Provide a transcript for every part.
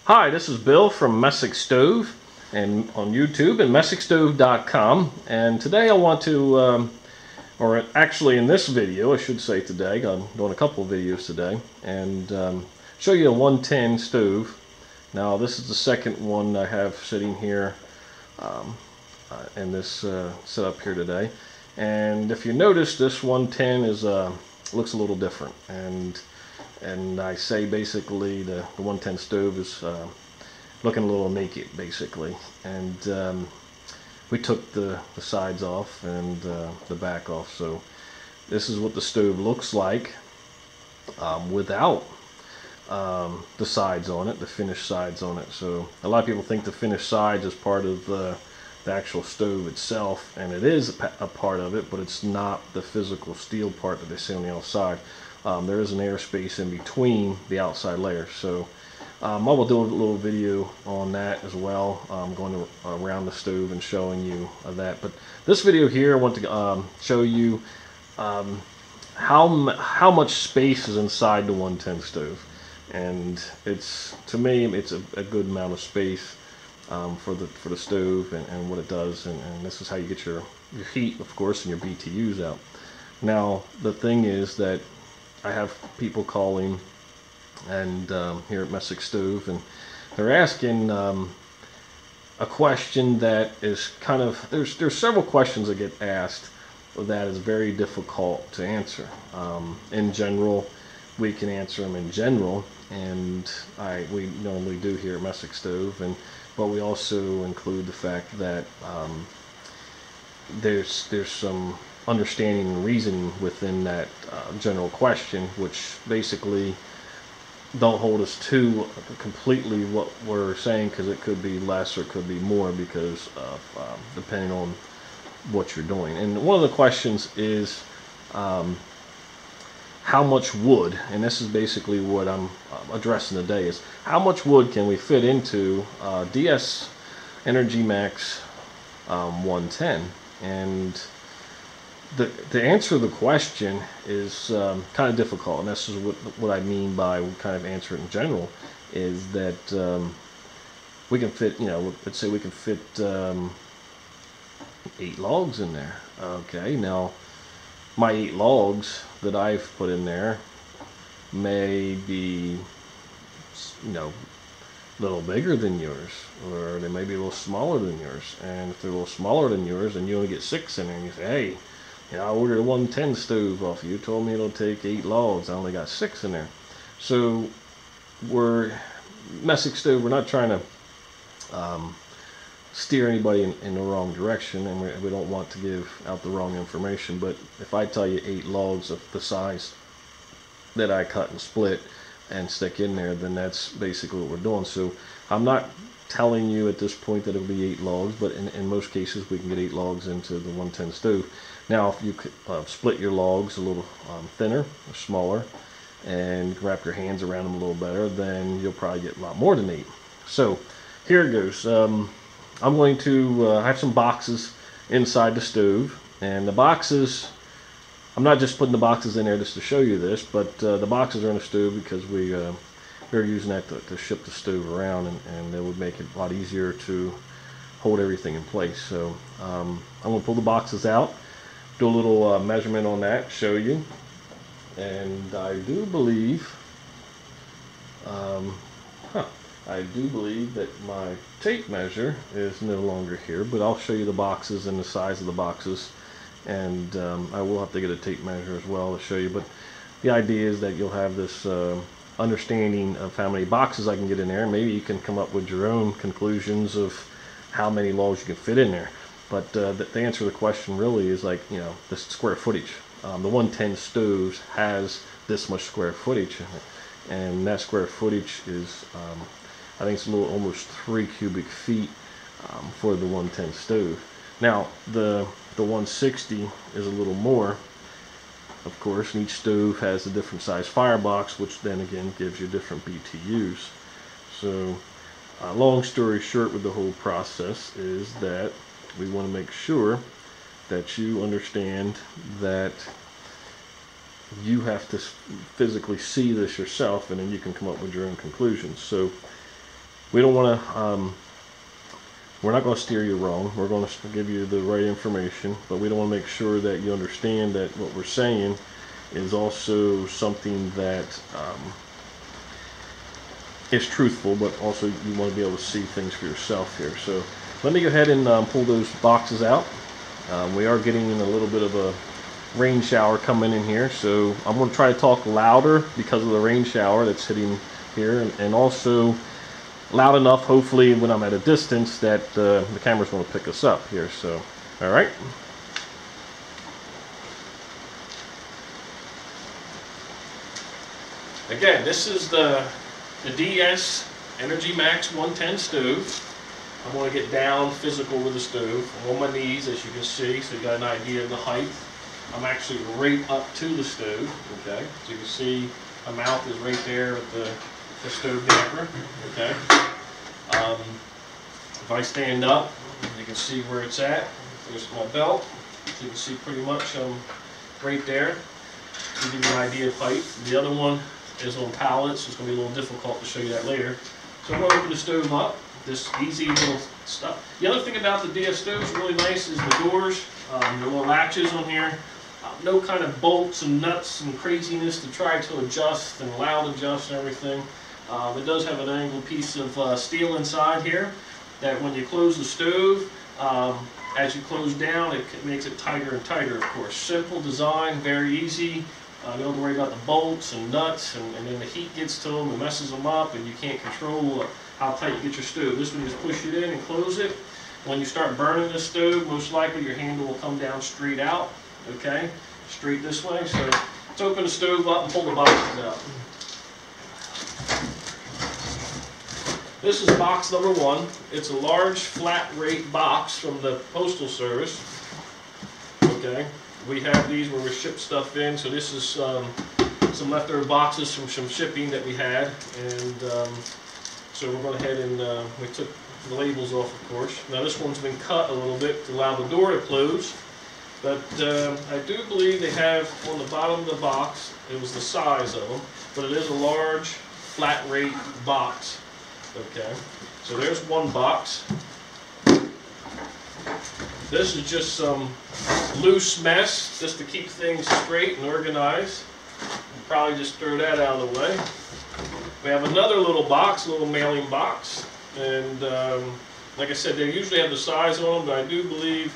Hi, this is Bill from MessickStove and on YouTube and MessickStove.com, and today I want to, or actually in this video I should say today, I'm doing a couple of videos today, and show you a 110 stove. Now this is the second one I have sitting here in this setup here today, and if you notice, this 110 is looks a little different, and I say basically the 110 stove is looking a little naked basically, and we took the sides off and the back off. So this is what the stove looks like without the sides on it, the finished sides on it. So a lot of people think the finished sides is part of the actual stove itself, and it is a part of it, but it's not the physical steel part that they see on the outside. There is an airspace in between the outside layers. So I will do a little video on that as well, going around the stove and showing you that. But this video here, I want to show you how much space is inside the 110 stove, and to me it's a good amount of space for the stove and what it does, and this is how you get your heat, of course, and your BTUs out. Now the thing is that I have people calling and here at MessickStove, and they're asking a question that is kind of, there's several questions that get asked that is very difficult to answer. In general, we can answer them in general, and we normally do here at MessickStove, but we also include the fact that there's some understanding and reasoning within that general question, which basically don't hold us to completely what we're saying, because it could be less or it could be more, because of depending on what you're doing. And one of the questions is how much wood, and this is basically what I'm addressing today, is how much wood can we fit into DS EnergyMax 110? And the answer to the question is kind of difficult, and this is what I mean by kind of answer it in general, is that we can fit, let's say we can fit 8 logs in there. Okay, now my 8 logs that I've put in there may be, a little bigger than yours, or they may be a little smaller than yours. And if they're a little smaller than yours and you only get 6 in there, and you say, hey, I ordered a 110 stove off you, told me it'll take 8 logs, I only got 6 in there. So we're MessickStove, we're not trying to steer anybody in the wrong direction, and we don't want to give out the wrong information. But if I tell you 8 logs of the size that I cut and split and stick in there, then that's basically what we're doing. So I'm not telling you at this point that it'll be 8 logs, but in most cases we can get 8 logs into the 110 stove. Now if you could split your logs a little thinner or smaller and wrap your hands around them a little better, then you'll probably get a lot more than 8. So here it goes. I'm going to have some boxes inside the stove, and the boxes, I'm not just putting the boxes in there just to show you this, but the boxes are in the stove because we're using that to ship the stove around, and it would make it a lot easier to hold everything in place. So I'm going to pull the boxes out, do a little measurement on that, show you, and I do believe that my tape measure is no longer here, but I'll show you the boxes and the size of the boxes, and I will have to get a tape measure as well to show you. But the idea is that you'll have this understanding of how many boxes I can get in there. Maybe you can come up with your own conclusions of how many logs you can fit in there. But the answer to the question really is like, the square footage. The 110 stoves has this much square footage, and that square footage is I think it's a little almost 3 cubic feet for the 110 stove. Now the 160 is a little more, of course, and each stove has a different size firebox, which then again gives you different BTUs. So long story short with the whole process is that we want to make sure that you understand that you have to physically see this yourself, and then you can come up with your own conclusions. So we don't want to, we're not going to steer you wrong. We're going to give you the right information, but we don't want to make sure that you understand that what we're saying is also something that is truthful, but also you want to be able to see things for yourself here. So let me go ahead and pull those boxes out. We are getting a little bit of a rain shower coming in here, so I'm going to try to talk louder because of the rain shower that's hitting here, and also loud enough, hopefully, when I'm at a distance that the camera's going to pick us up here. So, all right. Again, this is the DS EnergyMax 110 stove. I'm going to get down physical with the stove. I'm on my knees, as you can see, so you got an idea of the height. I'm actually right up to the stove. Okay, so you can see my mouth is right there with the stove damper. Okay. If I stand up, you can see where it's at. There's my belt. So you can see pretty much right there. To give you an idea of height. The other one is on pallets, so it's going to be a little difficult to show you that later. So I'm going to open the stove up. This easy little stuff. The other thing about the DS stove is really nice is the doors, the little latches on here. No kind of bolts and nuts and craziness to try to adjust and loud adjust and everything. It does have an angled piece of steel inside here that when you close the stove, as you close down, it makes it tighter and tighter, of course. Simple design, very easy. You don't have to worry about the bolts and nuts, and then the heat gets to them and messes them up, and you can't control how tight you get your stove. This one, you just push it in and close it. When you start burning the stove, most likely your handle will come down straight out, okay? Straight this way. So let's open the stove up and pull the boxes out. This is box number 1. It's a large flat rate box from the Postal Service, okay? We have these where we ship stuff in, so this is some leftover boxes from some shipping that we had, and so we're going ahead and we took the labels off, of course. Now this one's been cut a little bit to allow the door to close, but I do believe they have on the bottom of the box, it was the size of them, but it is a large flat rate box. Okay, so there's one box. This is just some loose mess, just to keep things straight and organized. We'll probably just throw that out of the way. We have another little box, a little mailing box, and like I said, they usually have the size on them, but I do believe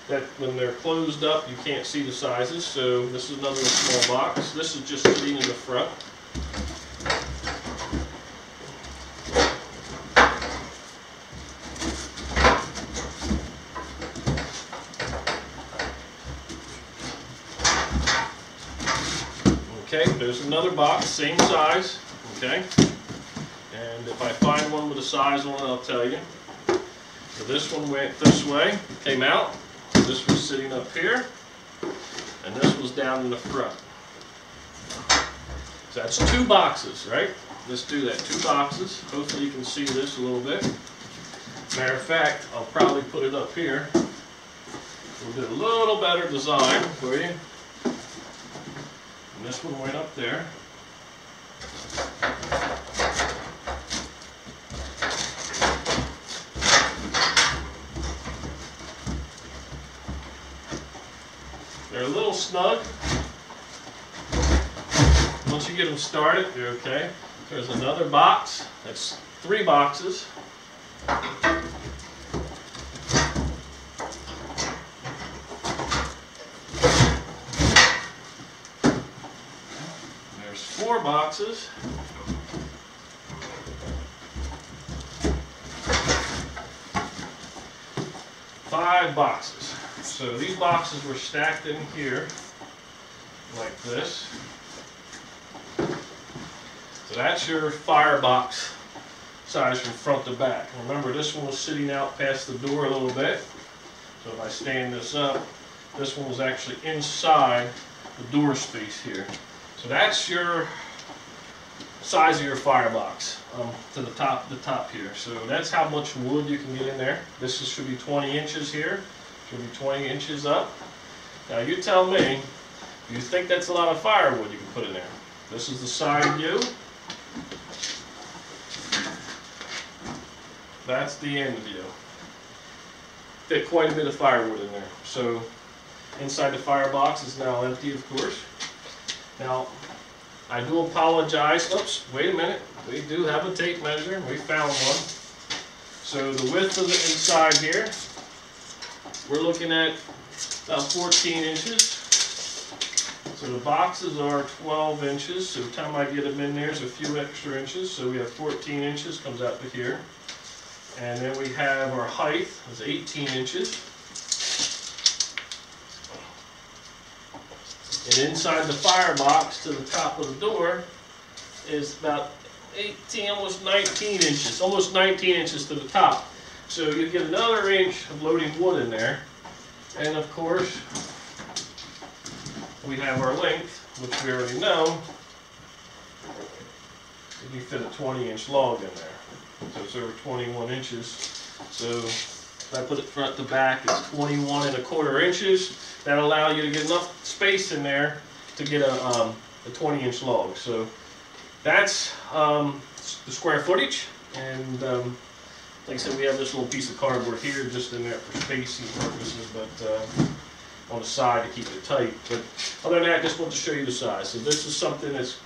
that when they're closed up, you can't see the sizes. So this is another small box. This is just sitting in the front. Okay, there's another box, same size, okay? And if I find one with a size on it, I'll tell you. So this one went this way, came out. This was sitting up here, and this was down in the front. So that's 2 boxes, right? Let's do that, 2 boxes. Hopefully you can see this a little bit. Matter of fact, I'll probably put it up here. We'll do a little better design for you. And this one went up there. They're a little snug. Once you get them started, you're okay. There's another box. That's 3 boxes. There's 4 boxes. Five boxes. So these boxes were stacked in here like this. So that's your firebox size from front to back. Remember, this one was sitting out past the door a little bit. So if I stand this up, this one was actually inside the door space here. So that's your size of your firebox to the top here. So that's how much wood you can get in there. This should be 20 inches here. Should be 20 inches up. Now you tell me, if you think that's a lot of firewood you can put in there. This is the side view. that's the end deal. Fit quite a bit of firewood in there. So inside the firebox is now empty, of course. Now, I do apologize. Oops, wait a minute. We do have a tape measure. We found one. So the width of the inside here, we're looking at about 14 inches. So the boxes are 12 inches. So by the time I get them in there, there's a few extra inches. So we have 14 inches, comes out to here. And then we have our height, is 18 inches. And inside the firebox to the top of the door is about 18, almost 19 inches. Almost 19 inches to the top. So you get another inch of loading wood in there. And of course, we have our length, which we already know. You fit a 20-inch log in there. So it's over 21 inches. So if I put it front to back, it's 21¼ inches. That'll allow you to get enough space in there to get a 20-inch log. So that's the square footage. And like I said, we have this little piece of cardboard here just in there for spacing purposes, but on the side to keep it tight. But other than that, I just want to show you the size. So this is something that's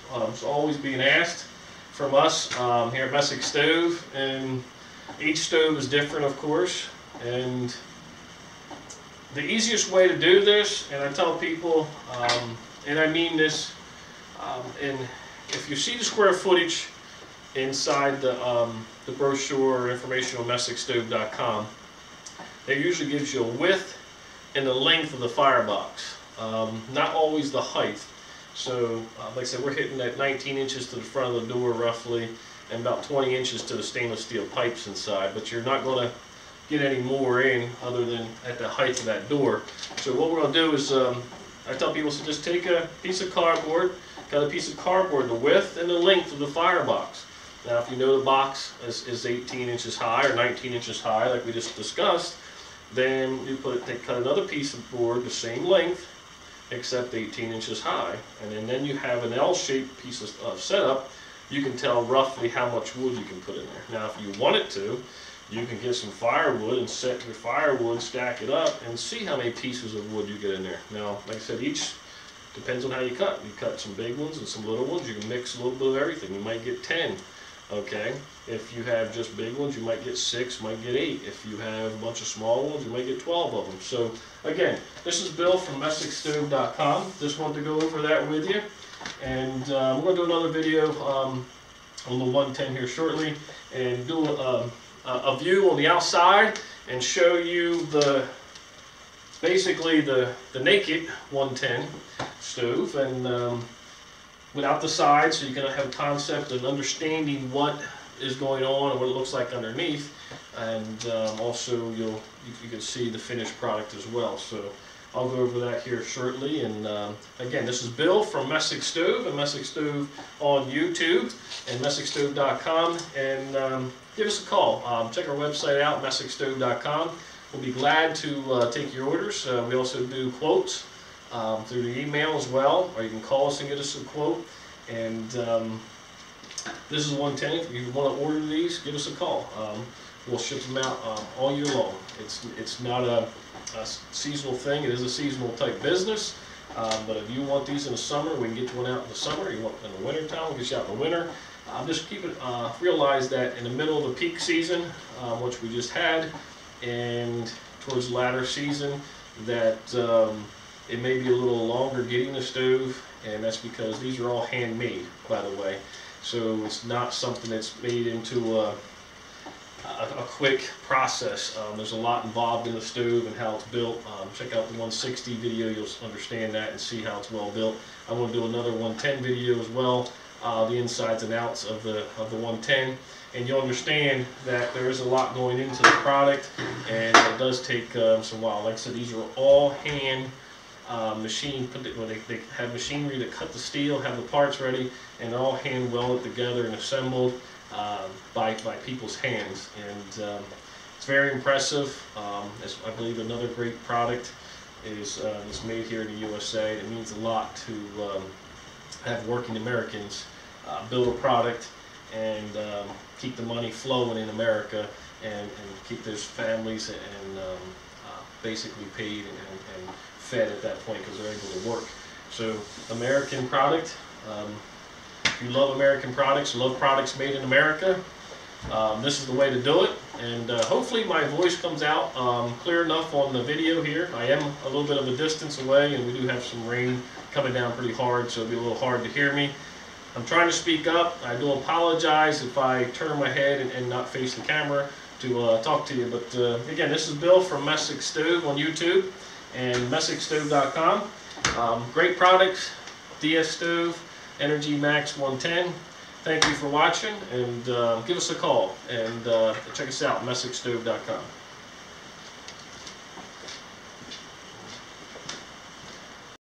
always being asked from us here at MessickStove, and each stove is different, of course. And the easiest way to do this, and I tell people, and I mean this, and if you see the square footage inside the brochure or information on MessickStove.com, it usually gives you a width and the length of the firebox, not always the height. So, like I said, we're hitting at 19 inches to the front of the door roughly, and about 20 inches to the stainless steel pipes inside, but you're not going to get any more in other than at the height of that door. So what we're going to do is, I tell people, so just take a piece of cardboard, cut a piece of cardboard, the width and the length of the firebox. Now if you know the box is 18 inches high or 19 inches high, like we just discussed, then you cut another piece of board the same length, except 18 inches high. And then you have an L-shaped piece of setup. You can tell roughly how much wood you can put in there. Now if you wanted to, you can get some firewood and set your firewood, stack it up, and see how many pieces of wood you get in there. Now, like I said, each depends on how you cut. You cut some big ones and some little ones. You can mix a little bit of everything. You might get 10. Okay. If you have just big ones, you might get 6, might get 8. If you have a bunch of small ones, you might get 12 of them. So again, this is Bill from MessickStove.com. Just wanted to go over that with you. And we're going to do another video on the 110 here shortly, and do a view on the outside and show you basically the naked 110 stove, and without the sides, so you can have a concept and understanding what is going on and what it looks like underneath, and also you can see the finished product as well. So I'll go over that here shortly. And again, this is Bill from MessickStove and MessickStove on YouTube and MessickStove.com, and give us a call. Check our website out, MessickStove.com. We'll be glad to take your orders. We also do quotes through the email as well, or you can call us and get us a quote. And this is 110. If you want to order these, give us a call. We'll ship them out all year long. It's not a seasonal thing. It is a seasonal type business. But if you want these in the summer, we can get one out in the summer. You want in the winter time, we'll get you out in the winter. Just keep it, realize that in the middle of the peak season, which we just had, and towards the latter season, that it may be a little longer getting the stove, and that's because these are all handmade, by the way. So it's not something that's made into a quick process. There's a lot involved in the stove and how it's built. Check out the 160 video, you'll understand that and see how it's well built. I'm going to do another 110 video as well, the insides and outs of the 110, and you'll understand that there is a lot going into the product, and it does take some while. Like I said, these are all hand machine, when they have machinery to cut the steel, have the parts ready, and they're all hand welded together and assembled by people's hands. And it's very impressive. As I believe another great product is made here in the USA. It means a lot to have working Americans build a product and keep the money flowing in America, and keep those families and basically paid and fed at that point because they're able to work. So American product. If you love American products, love products made in America, this is the way to do it. And hopefully my voice comes out clear enough on the video here. I am a little bit of a distance away, and we do have some rain coming down pretty hard, so it'll be a little hard to hear me. I'm trying to speak up. I do apologize if I turn my head and not face the camera to talk to you. But again, this is Bill from MessickStove on YouTube and MessickStove.com. Great products, DS stove, EnergyMax 110. Thank you for watching, and give us a call and check us out, MessickStove.com.